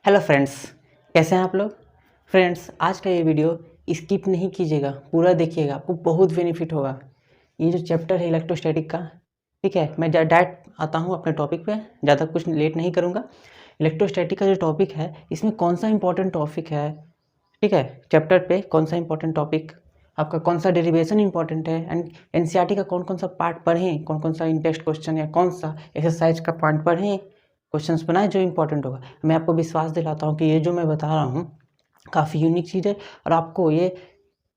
Hello friends, कैसे हैं आप लोग। फ्रेंड्स, आज का ये वीडियो स्किप नहीं कीजिएगा, पूरा देखिएगा, आपको बहुत बेनिफिट होगा। ये जो चैप्टर है इलेक्ट्रोस्टैटिक का, ठीक है, मैं डायरेक्ट आता हूँ अपने टॉपिक पे, ज़्यादा कुछ लेट नहीं करूँगा। इलेक्ट्रोस्टैटिक का जो टॉपिक है, इसमें कौन सा इंपॉर्टेंट टॉपिक है, ठीक है, चैप्टर पे कौन सा इंपॉर्टेंट टॉपिक, आपका कौन सा डेरिवेशन इंपॉर्टेंट है, एंड एनसीईआरटी का कौन कौन सा पार्ट पढ़ें, कौन कौन सा इन टेस्ट क्वेश्चन या कौन सा एक्सरसाइज का पार्ट पढ़ें, क्वेश्चंस बनाए जो इंपॉर्टेंट होगा। मैं आपको विश्वास दिलाता हूँ कि ये जो मैं बता रहा हूँ काफ़ी यूनिक चीज़ है, और आपको ये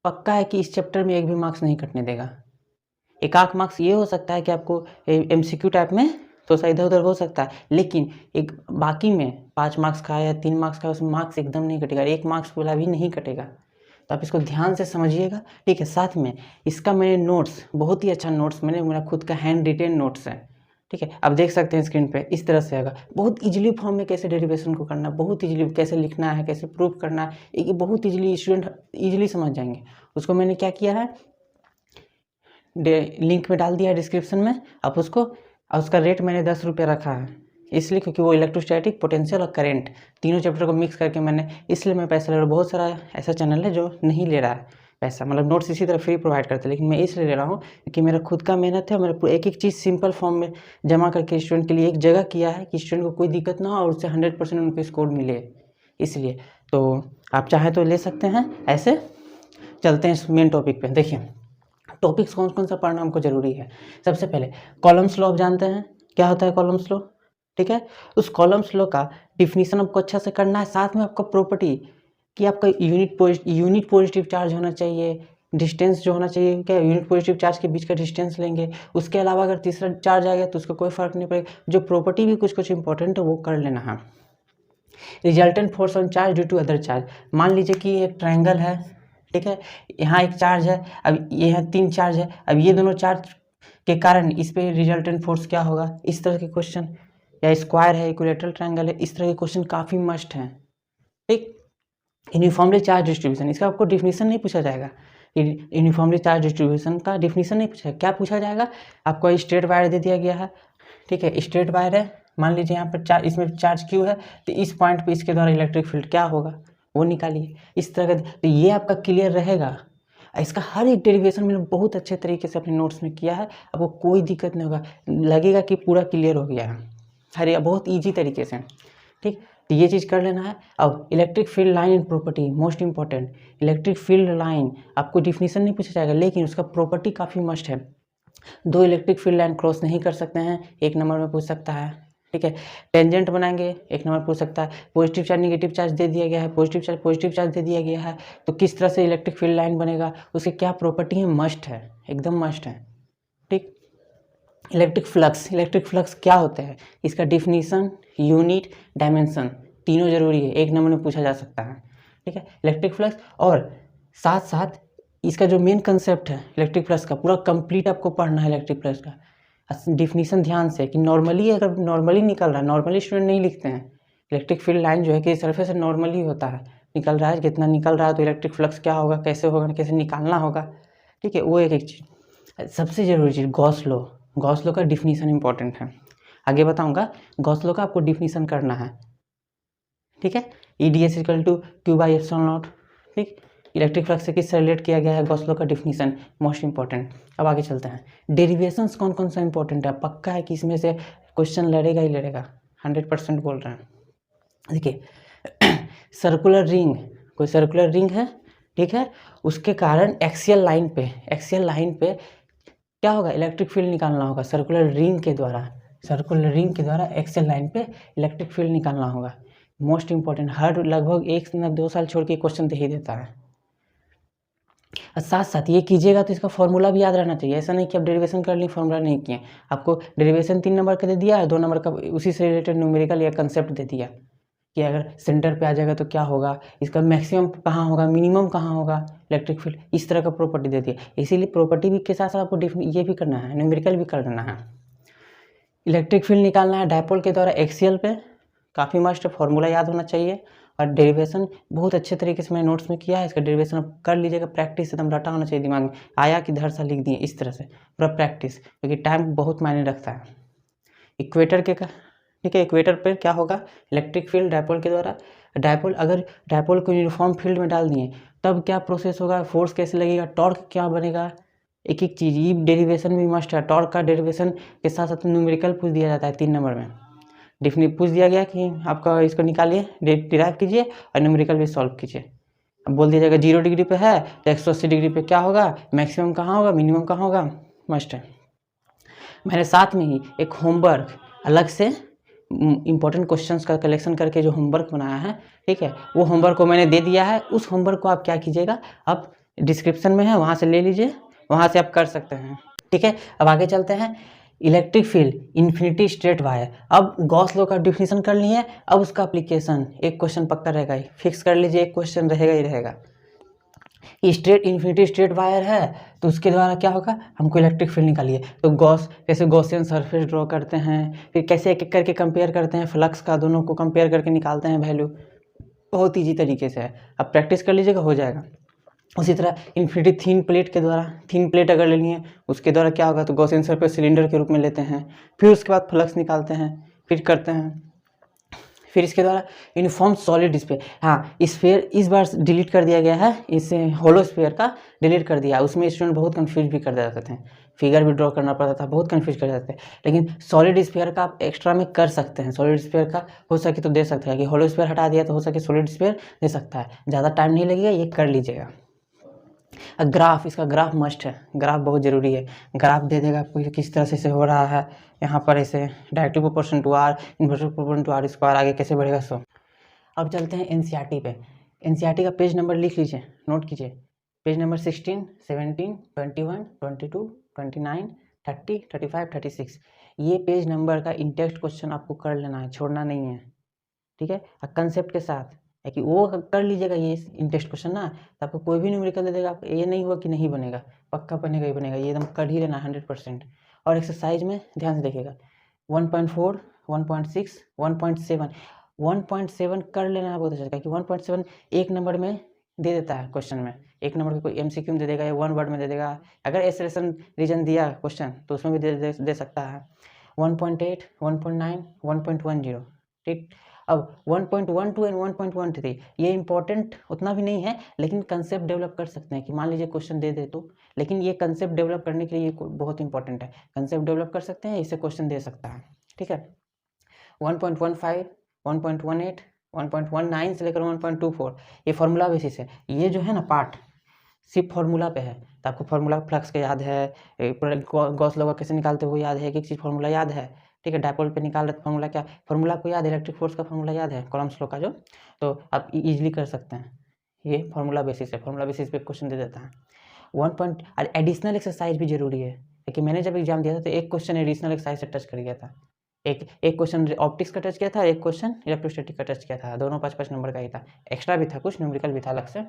पक्का है कि इस चैप्टर में एक भी मार्क्स नहीं कटने देगा। एक आध मार्क्स ये हो सकता है कि आपको एमसीक्यू टाइप में तो सा इधर उधर हो सकता है, लेकिन एक बाकी में 5 मार्क्स का या 3 मार्क्स का उसमें मार्क्स एकदम नहीं कटेगा, 1 मार्क्स वाला भी नहीं कटेगा। तो आप इसको ध्यान से समझिएगा, ठीक है। साथ में इसका मैंने नोट्स, बहुत ही अच्छा नोट्स, मैंने मेरा खुद का हैंड रिटेन नोट्स है, ठीक है। आप देख सकते हैं स्क्रीन पे, इस तरह से आएगा। बहुत इजीली फॉर्म में कैसे डेरिवेशन को करना है, बहुत इजीली कैसे लिखना है, कैसे प्रूफ करना है, ये बहुत इजीली स्टूडेंट इजीली समझ जाएंगे। उसको मैंने क्या किया है, लिंक में डाल दिया है डिस्क्रिप्शन में, आप उसको, और उसका रेट मैंने 10 रुपये रखा है, इसलिए क्योंकि वो इलेक्ट्रोस्टैटिक, पोटेंशियल और करंट तीनों चैप्टर को मिक्स करके मैंने, इसलिए मैं पैसा ले रहा हूँ। बहुत सारा ऐसा चैनल है जो नहीं ले रहा है पैसा, मतलब नोट्स इसी तरह फ्री प्रोवाइड करते हैं, लेकिन मैं इसलिए ले रहा हूँ क्योंकि मेरा खुद का मेहनत है, मेरा एक एक चीज़ सिंपल फॉर्म में जमा करके स्टूडेंट के लिए एक जगह किया है कि स्टूडेंट को कोई दिक्कत ना हो और उससे 100% उनको स्कोर मिले, इसलिए। तो आप चाहे तो ले सकते हैं। ऐसे चलते हैं मेन टॉपिक पे। देखिए टॉपिक्स कौन कौन सा पढ़ना हमको ज़रूरी है। सबसे पहले कॉलम्स लॉ आप जानते हैं क्या होता है कॉलम्स लॉ, ठीक है। उस कॉलम्स लॉ का डिफिनीशन आपको अच्छा से करना है, साथ में आपका प्रॉपर्टी कि आपका यूनिट पॉजिटिव चार्ज होना चाहिए, डिस्टेंस जो होना चाहिए, क्या यूनिट पॉजिटिव चार्ज के बीच का डिस्टेंस लेंगे। उसके अलावा अगर तीसरा चार्ज आ गया तो उसका कोई फर्क नहीं पड़ेगा, जो प्रॉपर्टी भी कुछ कुछ इंपॉर्टेंट है वो कर लेना है। Resultant force on charge due to other charge, मान लीजिए कि एक ट्रायंगल है, ठीक है, यहाँ एक चार्ज है, अब ये यहाँ 3 चार्ज है, अब ये दोनों चार्ज के कारण इस पे रिजल्टेंट फोर्स क्या होगा, इस तरह के क्वेश्चन, या स्क्वायर है, इक्विलेटरल ट्रायंगल है, इस तरह के क्वेश्चन काफ़ी मस्ट हैं, ठीक। यूनिफॉर्मली चार्ज डिस्ट्रीब्यूशन, इसका आपको डिफिनीशन नहीं पूछा जाएगा, यूनिफॉर्मली चार्ज डिस्ट्रीब्यूशन का डिफिनीशन नहीं पूछा, क्या पूछा जाएगा, आपको स्ट्रेट वायर दे दिया गया है, ठीक है, स्ट्रेट वायर है, मान लीजिए यहाँ पर चार्ज, इसमें चार्ज क्यू है, तो इस पॉइंट पे इसके द्वारा इलेक्ट्रिक फील्ड क्या होगा वो निकालिए, इस तरह का। तो ये आपका क्लियर रहेगा। इसका हर एक डेरिवेशन मैंने बहुत अच्छे तरीके से अपने नोट्स में किया है, आपको कोई दिक्कत नहीं होगा, लगेगा कि पूरा क्लियर हो गया है, हर बहुत ईजी तरीके से, ठीक। तो ये चीज़ कर लेना है। अब electric field line and property most important, electric field line आपको डिफिनीशन नहीं पूछा जाएगा, लेकिन उसका प्रॉपर्टी काफ़ी मस्ट है। 2 इलेक्ट्रिक फील्ड लाइन क्रॉस नहीं कर सकते हैं, 1 नंबर में पूछ सकता है, ठीक है। टेंजेंट बनाएंगे, 1 नंबर पूछ सकता है। पॉजिटिव चार्ज नेगेटिव चार्ज दे दिया गया है, पॉजिटिव चार्ज दे दिया गया है, तो किस तरह से इलेक्ट्रिक फील्ड लाइन बनेगा, उसके क्या प्रॉपर्टी है, मस्ट है, एकदम मस्ट है, ठीक। इलेक्ट्रिक फ्लक्स क्या होता है, इसका डिफिनीशन, यूनिट, डायमेंशन तीनों जरूरी है, 1 नंबर में पूछा जा सकता है, ठीक है, इलेक्ट्रिक फ्लक्स। और साथ साथ इसका जो मेन कंसेप्ट है इलेक्ट्रिक फ्लक्स का, पूरा कंप्लीट आपको पढ़ना है इलेक्ट्रिक फ्लक्स का डिफिनीशन ध्यान से, कि नॉर्मली अगर नॉर्मली निकल रहा है, नॉर्मली स्टूडेंट नहीं लिखते हैं, इलेक्ट्रिक फील्ड लाइन जो है कि सरफेस से नॉर्मली होता है, निकल रहा है, कितना निकल रहा है, तो इलेक्ट्रिक फ्लक्स क्या होगा, कैसे होगा, कैसे निकालना होगा, ठीक है, वो एक एक चीज़। सबसे ज़रूरी चीज़ गॉस लॉ का डिफिनीशन इंपॉर्टेंट है, आगे बताऊंगा। गॉस लॉ का आपको डिफिनीशन करना है, ठीक है। EDS इक्वल टू Q/ε0, ठीक। इलेक्ट्रिक फ्लक्स से किससे रिलेट किया गया है, गॉस लॉ का डिफिनीशन मोस्ट इंपॉर्टेंट। अब आगे चलते हैं, डेरिवेशंस कौन कौन सा इंपॉर्टेंट है, पक्का है कि इसमें से क्वेश्चन लड़ेगा ही लड़ेगा, 100% बोल रहे हैं। देखिए सर्कुलर रिंग, कोई सर्कुलर रिंग है, ठीक है, उसके कारण एक्सियल लाइन पे क्या होगा, इलेक्ट्रिक फील्ड निकालना होगा, सर्कुलर रिंग के द्वारा एक्सियल लाइन पे इलेक्ट्रिक फील्ड निकालना होगा, मोस्ट इंपॉर्टेंट, हर लगभग 1 से 2 साल छोड़ के क्वेश्चन दे ही देता है। और साथ साथ ये कीजिएगा तो इसका फॉर्मूला भी याद रहना चाहिए, ऐसा नहीं कि आप डेरिवेशन कर ली फॉर्मूला नहीं किए, आपको डेरिवेशन 3 नंबर का दे दिया है, 2 नंबर का उसी से रिलेटेड न्यूमेरिकल या कंसेप्ट दे दिया कि अगर सेंटर पे आ जाएगा तो क्या होगा, इसका मैक्सिमम कहाँ होगा, मिनिमम कहाँ होगा इलेक्ट्रिक फील्ड, इस तरह का प्रॉपर्टी दे दिया। इसीलिए प्रॉपर्टी भी के साथ साथ आपको ये भी करना है, न्यूमेरिकल भी कर देना है। इलेक्ट्रिक फील्ड निकालना है डायपोल के द्वारा एक्सियल पे, काफ़ी मस्ट, फॉर्मूला याद होना चाहिए। और डेरिवेशन बहुत अच्छे तरीके से मैंने नोट्स में किया है, इसका डेरिवेशन आप कर लीजिएगा, प्रैक्टिस एकदम रटा होना चाहिए दिमाग में, आया कि धर सा लिख दिए, इस तरह से पूरा प्रैक्टिस, क्योंकि टाइम बहुत मायने रखता है। इक्वेटर के का, ठीक है। इक्वेटर पे क्या होगा, इलेक्ट्रिक फील्ड डायपोल के द्वारा, डायपोल अगर डायपोल को यूनिफॉर्म फील्ड में डाल दिए तब क्या प्रोसेस होगा, फोर्स कैसे लगेगा, टॉर्क क्या बनेगा, एक एक चीज़, ये डेरिवेशन भी मस्ट है। टॉर्क का डेरिवेशन के साथ साथ न्यूमेरिकल पूछ दिया जाता है 3 नंबर में। डिफिनिट पूछ दिया गया कि आपका इसको निकालिए, डिराइव कीजिए और न्यूमेरिकल भी सॉल्व कीजिए। अब बोल दिया जाएगा 0 डिग्री पे है तो 180 डिग्री पे क्या होगा, मैक्सिमम कहाँ होगा, मिनिमम कहाँ होगा, मस्ट है। मैंने साथ में ही एक होमवर्क अलग से इम्पोर्टेंट क्वेश्चंस का कलेक्शन करके जो होमवर्क बनाया है, ठीक है, वो होमवर्क को मैंने दे दिया है। उस होमवर्क को आप क्या कीजिएगा, आप डिस्क्रिप्शन में है वहाँ से ले लीजिए, वहाँ से आप कर सकते हैं, ठीक है। अब आगे चलते हैं, electric field infinity straight wire. अब गॉस लॉ का डिफिनीशन कर लिए, अब उसका एप्लीकेशन, एक क्वेश्चन पक्का रहेगा ही, फिक्स कर लीजिए, एक क्वेश्चन रहेगा ही रहेगा। स्ट्रेट इन्फिनिटी स्ट्रेट वायर है तो उसके द्वारा क्या होगा, हमको इलेक्ट्रिक फील्ड निकालिए। तो गॉस कैसे गॉसियन सरफेस ड्रॉ करते हैं, फिर कैसे एक एक करके कंपेयर करते हैं, फ्लक्स का दोनों को कंपेयर करके निकालते हैं वैल्यू, बहुत ईजी तरीके से है। अब प्रैक्टिस कर लीजिएगा, हो जाएगा। उसी तरह इन्फिनिटी थिन प्लेट के द्वारा, थिन प्लेट अगर ले लिए उसके द्वारा क्या होगा, तो गॉसियन सरफेस सिलेंडर के रूप में लेते हैं, फिर उसके बाद फ्लक्स निकालते हैं, फिर करते हैं। फिर इसके द्वारा यूनिफॉर्म सॉलिड स्फीयर, हाँ स्फीयर इस बार डिलीट कर दिया गया है, इसे होलो स्फीयर का डिलीट कर दिया। उसमें स्टूडेंट बहुत कंफ्यूज भी कर जाते थे, फिगर भी ड्रॉ करना पड़ता था, बहुत कंफ्यूज कर जाते थे। लेकिन सॉलिड स्फीयर का आप एक्स्ट्रा में कर सकते हैं, सॉलिड स्फीयर का हो सके तो दे सकते हैं, कि होलो स्फीयर हटा दिया तो हो सके सॉलिड स्फीयर दे सकता है, ज़्यादा टाइम नहीं लगेगा, ये कर लीजिएगा। ग्राफ, इसका ग्राफ मस्ट है, ग्राफ बहुत ज़रूरी है। ग्राफ दे देगा आपको कि किस तरह से इसे हो रहा है, यहाँ पर इसे directly proportion to R, inverse proportion to R square, आगे कैसे बढ़ेगा सो। अब चलते हैं एनसीईआरटी पे। एनसीईआरटी का पेज नंबर लिख लीजिए, नोट कीजिए, पेज नंबर 16, 17, 21, 22, 29, 30, 35, 36। ये पेज नंबर का इंटेक्स्ट क्वेश्चन आपको कर लेना है, छोड़ना नहीं है, ठीक है। कंसेप्ट के साथ है कि वो कर लीजिएगा ये इंटेक्स्ट क्वेश्चन ना, तो आपको कोई भी न्यूमेरिकल दे देगा, आपको ये नहीं हुआ कि नहीं बनेगा, पक्का बनेगा ही बनेगा, ये एकदम कर ही लेना 100%। और एक्सरसाइज में ध्यान से देखिएगा, 1.4, 1.6, 1.7, 1.7 कर लेना है बहुत अच्छा, क्योंकि 1.7 एक नंबर में दे देता है क्वेश्चन में, एक नंबर का कोई एमसीक्यू में दे देगा या 1 वर्ड में दे देगा, अगर एक्सलेशन रीजन दिया क्वेश्चन तो उसमें भी दे सकता है। 1.8, 1.9, 1.10, ठीक। अब 1.12 एंड 1.13 ये इंपॉर्टेंट उतना भी नहीं है, लेकिन कंसेप्ट डेवलप कर सकते हैं, कि मान लीजिए क्वेश्चन दे दे तो, लेकिन ये कंसेप्ट डेवलप करने के लिए ये बहुत इंपॉर्टेंट है, कंसेप्ट डेवलप कर सकते हैं, इससे क्वेश्चन दे सकता है, ठीक है। 1.15, 1.18, 1.19 से लेकर 1.24 ये फार्मूला बेसिस है। ये जो है ना पार्ट सिर्फ फार्मूला पे है, तो आपको फार्मूला फ्लक्स का याद है, गॉस लॉ कैसे निकालते हुए याद है, एक एक चीज़ फार्मूला याद है, ठीक है। डायपोल पे निकाल रहे फार्मूला, क्या फार्मूला को याद है, इलेक्ट्रिक फोर्स का फार्मूला याद है, कॉलम्स लॉ का जो, तो आप इजीली कर सकते हैं। ये फार्मूला बेसिस है, फार्मूला बेसिस पे क्वेश्चन दे देता है। 1 पॉइंट एडिशनल एक्सरसाइज भी जरूरी है, क्योंकि मैंने जब एग्जाम दिया था तो एक क्वेश्चन एडिशनल एक्सरसाइज से टच कर गया था, एक क्वेश्चन ऑप्टिक्स का टच किया था, एक क्वेश्चन इलेक्ट्रोस्टैटिक का टच किया था, दोनों 5-5 नंबर का ही था, एक्स्ट्रा भी था, कुछ न्यूमेरिकल भी था अलग से।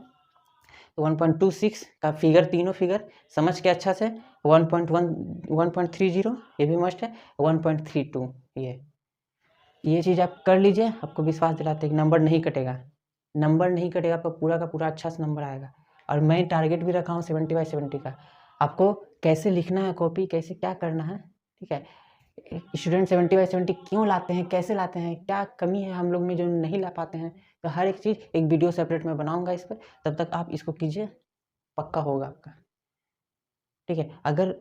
1.26 का फिगर, तीनों फिगर समझ के अच्छा से, 1.1, 1.30 ये भी मस्ट है, 1.32 ये चीज़ आप कर लीजिए, आपको विश्वास दिलाते हैं कि नंबर नहीं कटेगा, नंबर नहीं कटेगा, आपका पूरा का पूरा अच्छा से नंबर आएगा। और मैं टारगेट भी रखा हूँ 70/70 का, आपको कैसे लिखना है कॉपी, कैसे क्या करना है, ठीक है। स्टूडेंट 70/70 क्यों लाते हैं, कैसे लाते हैं, क्या कमी है हम लोग में जो नहीं ला पाते हैं, तो हर एक चीज़ एक वीडियो सेपरेट में बनाऊंगा इस पर, तब तक आप इसको कीजिए, पक्का होगा आपका, ठीक है। अगर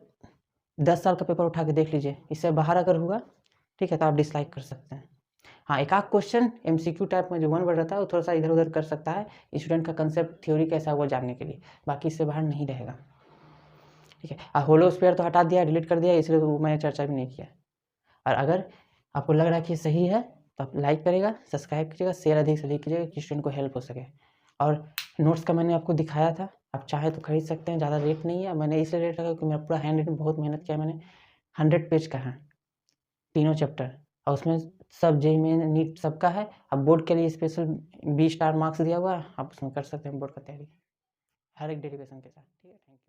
10 साल का पेपर उठा के देख लीजिए, इससे बाहर अगर हुआ, ठीक है, तो आप डिसलाइक कर सकते हैं। हाँ, एक आध क्वेश्चन एमसीक्यू टाइप में जो 1 वर्ड रहता है वो थोड़ा सा इधर उधर कर सकता है स्टूडेंट का कंसेप्ट थ्योरी कैसा है वो जानने के लिए, बाकी इससे बाहर नहीं रहेगा, ठीक है। होलो स्फीयर तो हटा दिया, डिलीट कर दिया, इसलिए तो मैंने चर्चा भी नहीं किया। और अगर आपको लग रहा है कि सही है तो आप लाइक करेगा, सब्सक्राइब कीजिएगा, शेयर अधिक से अधिक कीजिएगा कि स्टूडेंट को हेल्प हो सके। और नोट्स का मैंने आपको दिखाया था, आप चाहे तो खरीद सकते हैं, ज़्यादा रेट नहीं है, मैंने इसलिए रेट रखा क्योंकि मेरा पूरा हैंड रिटन बहुत मेहनत किया मैंने, 100 पेज का है, तीनों चैप्टर, और उसमें सब जेईई मेन नीट सबका है। अब बोर्ड के लिए स्पेशल 20 स्टार मार्क्स दिया हुआ है, आप उसमें कर सकते हैं बोर्ड का तैयारी हर एक डेरिवेशन के साथ, ठीक है। Thank you.